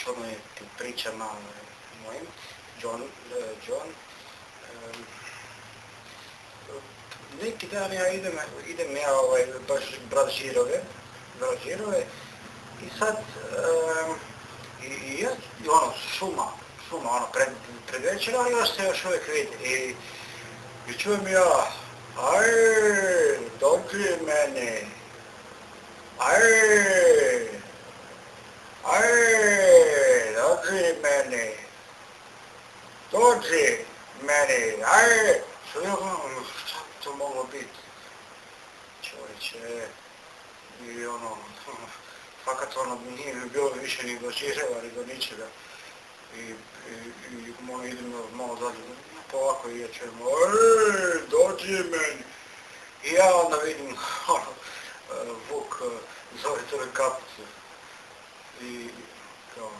čudnim tim pričama mojim, John. Neki dan idem ja baš brat žirove i sad i ono šuma ono pred večer, ali još uvijek vidi i čujem ja, aj, dođi meni, aj, dođi meni, aj, šta bi to moglo biti, čovječe, i ono, fakat ono, nije mi bilo više ni do žireva, ni do ničega, i idem malo dalje, pa ovako i ja čujem, aj, dođi meni, i ja onda vidim, ono, Vuk zove tebe kapicu, i kao,